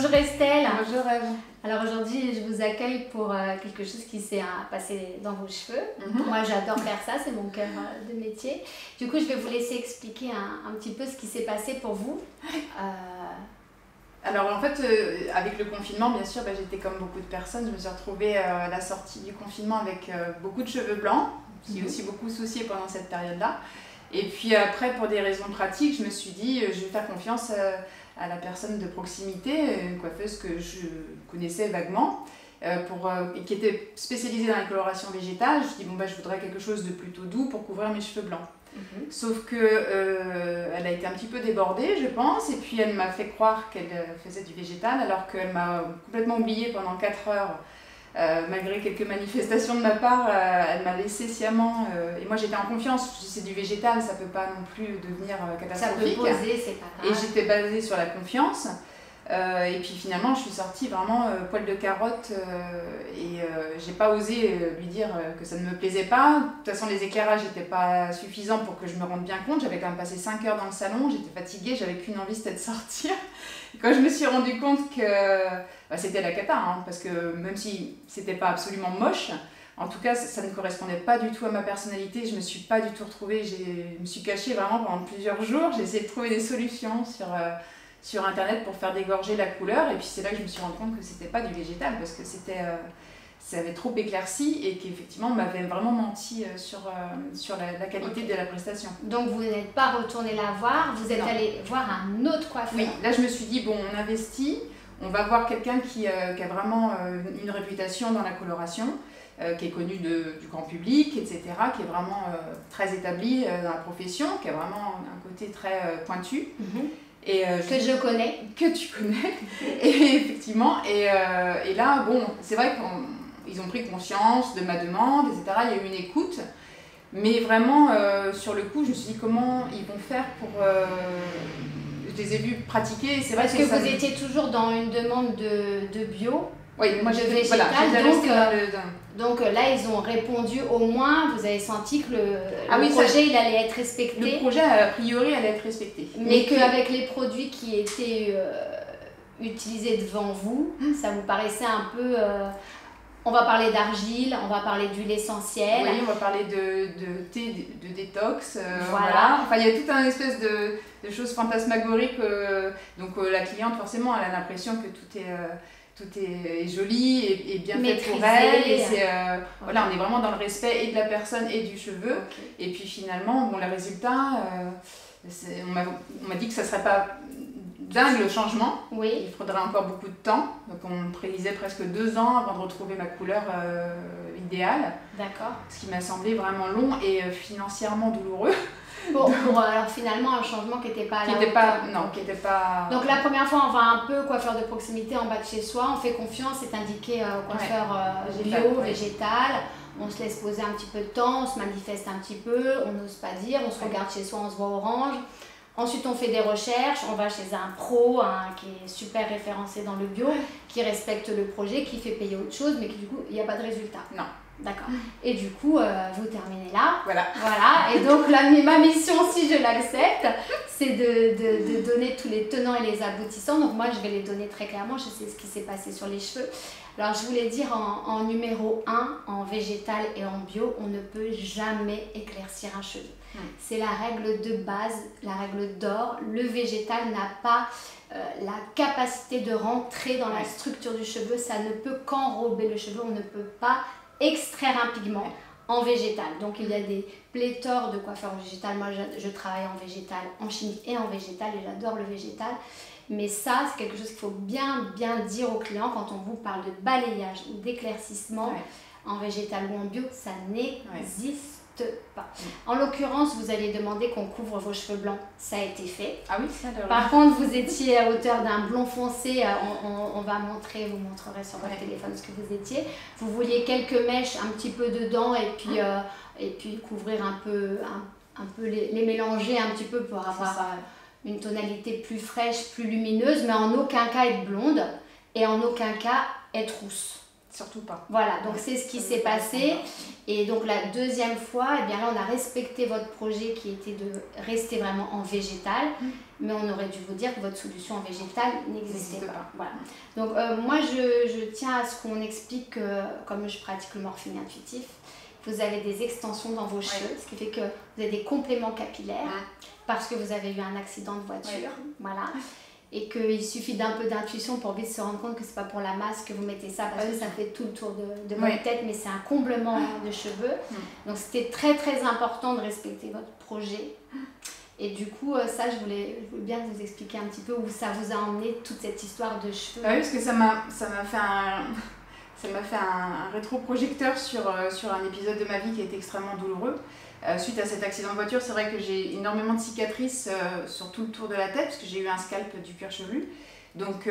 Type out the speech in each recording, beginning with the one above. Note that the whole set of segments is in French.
Bonjour Estelle. Bonjour Eve. Alors aujourd'hui, je vous accueille pour quelque chose qui s'est passé dans vos cheveux. Moi, j'adore faire ça, c'est mon cœur de métier. Du coup, je vais vous laisser expliquer un petit peu ce qui s'est passé pour vous. Alors en fait, avec le confinement, bien sûr, j'étais comme beaucoup de personnes. Je me suis retrouvée à la sortie du confinement avec beaucoup de cheveux blancs. J'ai aussi beaucoup soucié pendant cette période-là. Et puis après, pour des raisons pratiques, je me suis dit, je vais faire confiance à la personne de proximité, une coiffeuse que je connaissais vaguement, qui était spécialisée dans les colorations végétales. Je me suis dit, bon, je voudrais quelque chose de plutôt doux pour couvrir mes cheveux blancs. Sauf que elle a été un petit peu débordée, je pense, et puis elle m'a fait croire qu'elle faisait du végétal, alors qu'elle m'a complètement oubliée pendant 4 heures. Malgré quelques manifestations de ma part, elle m'a laissé sciemment, et moi j'étais en confiance. Je dis c'est du végétal, ça peut pas non plus devenir catastrophique. Ça peut poser, c'est pas grave. Et j'étais basée sur la confiance. Et puis finalement, je suis sortie vraiment poil de carotte et j'ai pas osé lui dire que ça ne me plaisait pas. De toute façon, les éclairages n'étaient pas suffisants pour que je me rende bien compte. J'avais quand même passé 5 heures dans le salon, j'étais fatiguée, j'avais qu'une envie, c'était de sortir. Et quand je me suis rendu compte que c'était la cata, hein, parce que même si c'était pas absolument moche, en tout cas, ça ne correspondait pas du tout à ma personnalité. Je me suis pas du tout retrouvée, je me suis cachée vraiment pendant plusieurs jours. J'ai essayé de trouver des solutions sur internet pour faire dégorger la couleur, et puis c'est là que je me suis rendu compte que c'était pas du végétal, parce que ça avait trop éclairci et qu'effectivement on m'avait vraiment menti sur la qualité de la prestation. Donc vous n'êtes pas retourné la voir, vous êtes allé voir un autre coiffeur. Oui, là je me suis dit bon, on investit, on va voir quelqu'un qui a vraiment une réputation dans la coloration, qui est connu du grand public, etc., qui est vraiment très établi dans la profession, qui a vraiment un côté très pointu. Et, que je connais. Que tu connais. Et effectivement, et là, bon, c'est vrai qu'ils ont pris conscience de ma demande, etc. Il y a eu une écoute. Mais vraiment, sur le coup, je me suis dit comment ils vont faire pour... je les ai vus pratiquer. C'est vrai parce que vous étiez toujours dans une demande de bio. Oui, moi de j'étais végétal, donc là ils ont répondu, au moins vous avez senti que le projet il allait être respecté. Le projet a priori allait être respecté. Mais qu'avec les produits qui étaient utilisés devant vous, ça vous paraissait un peu... on va parler d'argile, on va parler d'huile essentielle. Oui, on va parler de thé, de détox. Voilà. Enfin, il y a tout un espèce de choses fantasmagoriques. Donc la cliente, forcément, elle a l'impression que tout est joli et bien maîtrisé, fait pour elle. Et voilà, on est vraiment dans le respect et de la personne et du cheveu. Et puis finalement, bon, les résultats, on m'a dit que ça ne serait pas dingue le changement. Oui. Il faudrait encore beaucoup de temps. Donc on prédisait presque 2 ans avant de retrouver ma couleur idéale. D'accord. Ce qui m'a semblé vraiment long et financièrement douloureux. Pour alors finalement un changement qui n'était pas là. Qui n'était pas... Donc la première fois on va un peu coiffeur de proximité en bas de chez soi, on fait confiance, c'est indiqué coiffeur bio, végétal, on se laisse poser un petit peu de temps, on se manifeste un petit peu, on n'ose pas dire, on se regarde chez soi, on se voit orange. Ensuite on fait des recherches, on va chez un pro qui est super référencé dans le bio, qui respecte le projet, qui fait payer autre chose, mais qui du coup il n'y a pas de résultat. Non. D'accord. Et du coup, vous terminez là. Voilà. Et donc, ma mission, si je l'accepte, c'est de donner tous les tenants et les aboutissants. Donc, moi, je vais les donner très clairement. Je sais ce qui s'est passé sur les cheveux. Alors, je voulais dire en numéro 1, en végétal et en bio, on ne peut jamais éclaircir un cheveu. C'est la règle de base, la règle d'or. Le végétal n'a pas la capacité de rentrer dans la structure du cheveu. Ça ne peut qu'enrober le cheveu. On ne peut pas extraire un pigment en végétal. Donc il y a des pléthores de coiffeurs végétal. Moi je travaille en végétal, en chimique et en végétal et j'adore le végétal. Mais ça c'est quelque chose qu'il faut bien dire aux clients quand on vous parle de balayage ou d'éclaircissement en végétal ou en bio, ça n'existe pas. En l'occurrence, vous allez demander qu'on couvre vos cheveux blancs. Ça a été fait. Ah oui, ça devrait. Par contre, vous étiez à hauteur d'un blond foncé. On va vous montrerai sur votre téléphone ce que vous étiez. Vous vouliez quelques mèches, un petit peu dedans et puis couvrir un peu les mélanger un petit peu pour avoir une tonalité plus fraîche, plus lumineuse, mais en aucun cas être blonde et en aucun cas être rousse. surtout pas. Voilà, donc c'est ce qui s'est passé. Et donc la deuxième fois, eh bien là, on a respecté votre projet qui était de rester vraiment en végétal, mais on aurait dû vous dire que votre solution en végétal n'existait pas. Voilà. Donc moi, je tiens à ce qu'on explique, comme je pratique le morphing intuitif, vous avez des extensions dans vos cheveux, ce qui fait que vous avez des compléments capillaires, parce que vous avez eu un accident de voiture. Voilà. Et qu'il suffit d'un peu d'intuition pour vite se rendre compte que c'est pas pour la masse que vous mettez ça, parce que ça fait tout le tour de votre tête, mais c'est un comblement de cheveux. Donc c'était très très important de respecter votre projet. Et du coup, ça, je voulais bien vous expliquer un petit peu où ça vous a emmené, toute cette histoire de cheveux. Oui, parce que ça m'a fait un rétroprojecteur sur un épisode de ma vie qui a été extrêmement douloureux. Suite à cet accident de voiture, c'est vrai que j'ai énormément de cicatrices sur tout le tour de la tête, parce que j'ai eu un scalp du cuir chevelu. Donc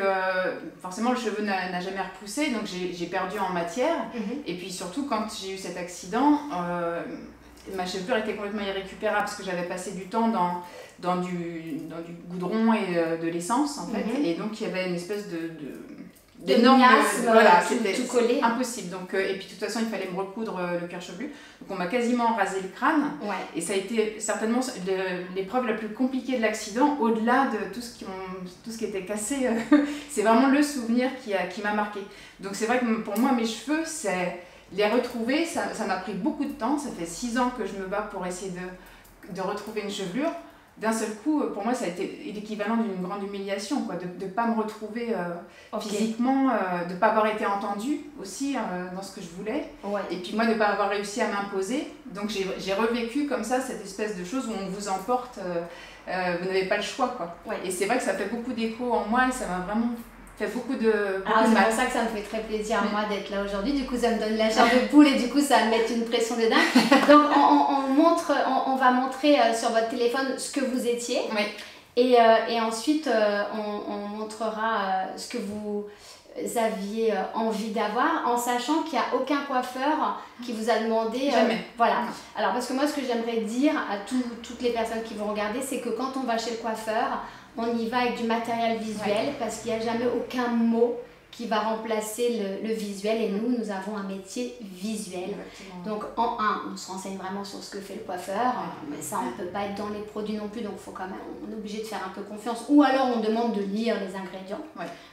forcément, le cheveu n'a jamais repoussé, donc j'ai perdu en matière. Et puis surtout, quand j'ai eu cet accident, ma chevelure était complètement irrécupérable, parce que j'avais passé du temps dans du goudron et de l'essence, en fait. Et donc, il y avait une espèce d'énorme voilà, c'était tout collé. Impossible. Donc, et puis de toute façon, il fallait me recoudre le cuir chevelu. Donc on m'a quasiment rasé le crâne. Et ça a été certainement l'épreuve la plus compliquée de l'accident, au-delà de tout ce qui était cassé. C'est vraiment le souvenir qui m'a marqué. Donc c'est vrai que pour moi, mes cheveux, les retrouver, ça m'a pris beaucoup de temps. Ça fait 6 ans que je me bats pour essayer de retrouver une chevelure. D'un seul coup, pour moi, ça a été l'équivalent d'une grande humiliation, quoi, de ne pas me retrouver physiquement, de ne pas avoir été entendue aussi dans ce que je voulais. Et puis moi, de ne pas avoir réussi à m'imposer. Donc j'ai revécu comme ça cette espèce de chose où on vous emporte, vous n'avez pas le choix, quoi. Et c'est vrai que ça fait beaucoup d'écho en moi et ça m'a vraiment fait beaucoup de mal. C'est pour ça que ça me fait très plaisir à moi d'être là aujourd'hui. Du coup, ça me donne la chair de poule et du coup, ça va me mettre une pression de dingue. Donc, on va montrer sur votre téléphone ce que vous étiez. Et ensuite, on montrera ce que vous aviez envie d'avoir, en sachant qu'il n'y a aucun coiffeur qui vous a demandé... Jamais. Voilà. Alors, parce que moi, ce que j'aimerais dire à toutes les personnes qui vont regarder, c'est que quand on va chez le coiffeur, on y va avec du matériel visuel, parce qu'il n'y a jamais aucun mot qui va remplacer le visuel, et nous avons un métier visuel. Donc on se renseigne vraiment sur ce que fait le coiffeur, mais ça on ne peut pas être dans les produits non plus, donc faut quand même, on est obligé de faire un peu confiance, ou alors on demande de lire les ingrédients.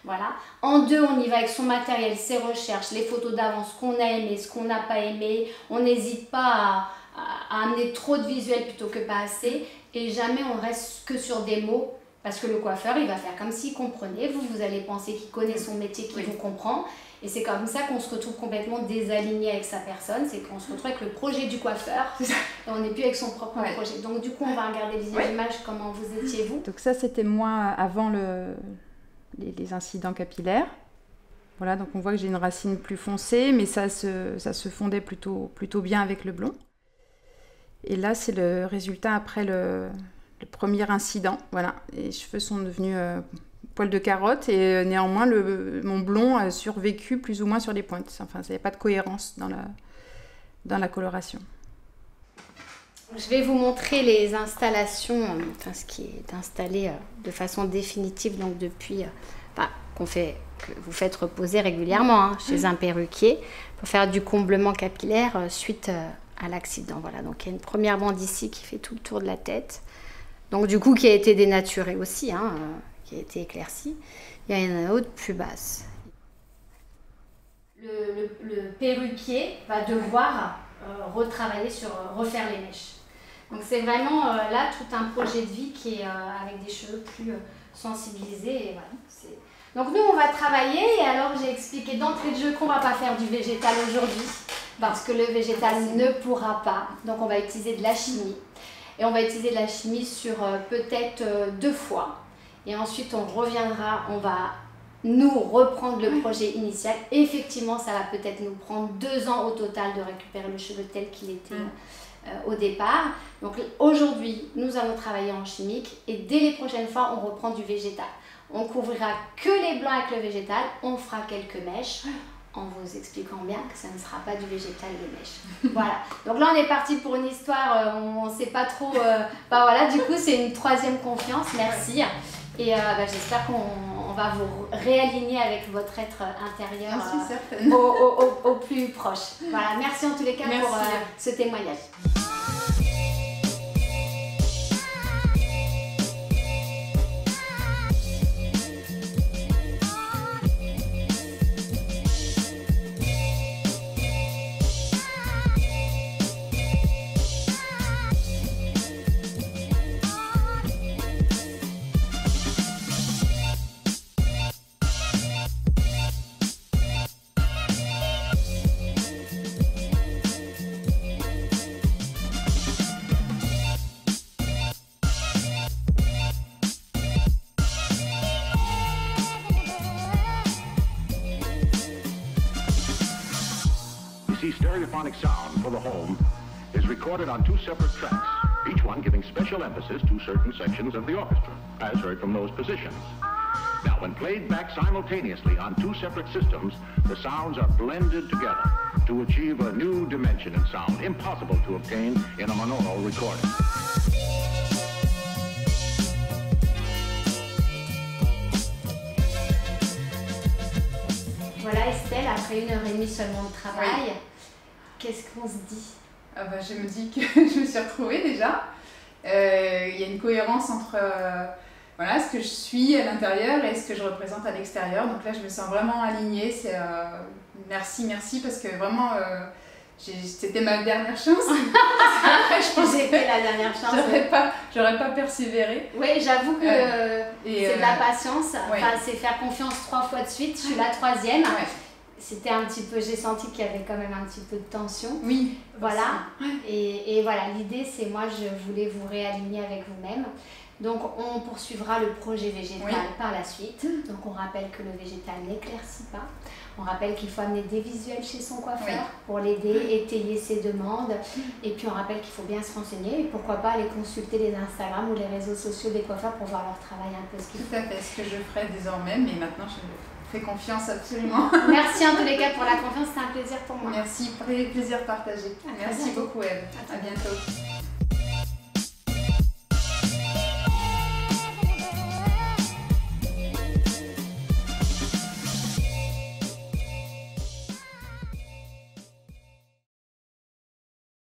Voilà. En 2, on y va avec son matériel, ses recherches, les photos d'avance, ce qu'on a aimé, ce qu'on n'a pas aimé. On n'hésite pas à amener trop de visuel plutôt que pas assez, et jamais on reste que sur des mots. Parce que le coiffeur, il va faire comme s'il comprenait. Vous allez penser qu'il connaît son métier, qu'il vous comprend. Et c'est comme ça qu'on se retrouve complètement désaligné avec sa personne. C'est qu'on se retrouve avec le projet du coiffeur. Et on n'est plus avec son propre projet. Donc du coup, on va regarder les images, comment vous étiez vous. Donc ça, c'était moi avant les incidents capillaires. Voilà, donc on voit que j'ai une racine plus foncée, mais ça se fondait plutôt bien avec le blond. Et là, c'est le résultat après le premier incident, voilà. Les cheveux sont devenus poils de carotte et néanmoins mon blond a survécu plus ou moins sur les pointes. Enfin, il n'y a pas de cohérence dans la coloration. Je vais vous montrer les installations, enfin ce qui est installé de façon définitive, donc depuis que vous faites reposer régulièrement chez un perruquier pour faire du comblement capillaire suite à l'accident. Voilà, donc il y a une première bande ici qui fait tout le tour de la tête. Donc du coup qui a été dénaturée aussi, qui a été éclaircie. Il y a une autre plus basse. Le perruquier va devoir retravailler sur refaire les mèches. Donc c'est vraiment là tout un projet de vie qui est avec des cheveux plus sensibilisés. Et voilà, donc nous on va travailler, et alors j'ai expliqué d'entrée de jeu qu'on ne va pas faire du végétal aujourd'hui parce que le végétal ne pourra pas. Donc on va utiliser de la chimie. Et on va utiliser de la chimie sur peut-être 2 fois. Et ensuite, on reviendra, on va nous reprendre le projet initial. Et effectivement, ça va peut-être nous prendre 2 ans au total de récupérer le cheveu tel qu'il était au départ. Donc aujourd'hui, nous allons travailler en chimique. Et dès les prochaines fois, on reprend du végétal. On couvrira que les blancs avec le végétal. On fera quelques mèches, en vous expliquant bien que ça ne sera pas du végétal les mèches. Voilà. Donc là, on est parti pour une histoire, on ne sait pas trop... voilà, du coup, c'est une 3e confiance. Merci. Et j'espère qu'on va vous réaligner avec votre être intérieur J'en suis certaine. au plus proche. Voilà, merci en tous les cas pour ce témoignage. Stereophonic sound for the home is recorded on 2 separate tracks, each one giving special emphasis to certain sections of the orchestra, as heard from those positions. Now, when played back simultaneously on 2 separate systems, the sounds are blended together to achieve a new dimension in sound, impossible to obtain in a monaural recording. Voilà Estelle, après 1h30 seulement de travail, qu'est-ce qu'on se dit? Je me dis que je me suis retrouvée déjà. Il y a une cohérence entre voilà, ce que je suis à l'intérieur et ce que je représente à l'extérieur. Donc là, je me sens vraiment alignée. Merci, parce que vraiment, c'était ma dernière chance. Après, je pensais que c'était la dernière chance. J'aurais pas persévéré. Oui, j'avoue que c'est de la patience. Enfin, c'est faire confiance 3 fois de suite. Je suis la 3e. Ouais. C'était un petit peu, j'ai senti qu'il y avait quand même un petit peu de tension. Oui. Voilà. Et voilà, l'idée, c'est moi, je voulais vous réaligner avec vous-même. Donc, on poursuivra le projet végétal par la suite. Donc, on rappelle que le végétal n'éclaircit pas. On rappelle qu'il faut amener des visuels chez son coiffeur pour l'aider, étayer ses demandes. Et puis, on rappelle qu'il faut bien se renseigner. Et pourquoi pas aller consulter les Instagram ou les réseaux sociaux des coiffeurs pour voir leur travail un peu. Tout à fait, ce que je ferai désormais, mais maintenant, je fais confiance absolument. Merci en tous les cas pour la confiance, c'était un plaisir pour moi. Merci, plaisir partagé. Merci beaucoup Eve, à bientôt.